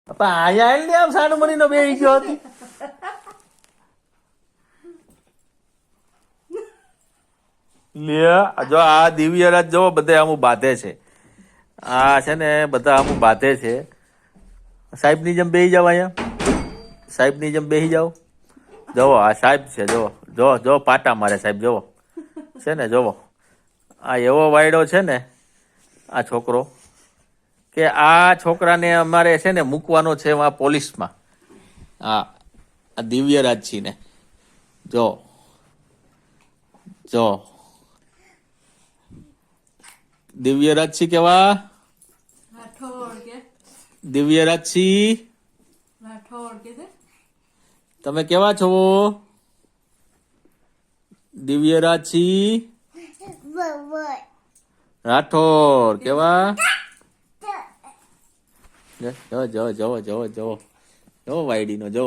અહીંયા ને આમ સાડુ મણીનો બેહી ગયો હતી. લે જો આ દિવ્યરાજ જો બધા આમ બાંધે છે. આ છે ને બધા આમ બાંધે છે. સાહેબની જેમ બેહી જાવ અહીંયા. સાહેબની જેમ બેહી જાવ. જોવો આ સાહેબ છે જો જો જો પાટા મારે સાહેબ જોવો છે ને જોવો આ એવો વાયડો છે ને આ છોકરો કે આ છોકરાને અમારે છે ને મૂકવાનો છે આ પોલીસમાં. હા આ દિવ્યરાજજી ને જો જો દિવ્યરાજસિંહ કેવા દિવ્યરાજસિંહ તમે કેવા છો દિવ્યરાજસિંહ રાઠોડ કેવા જો જો જો જો જો જો વાયડી નો જો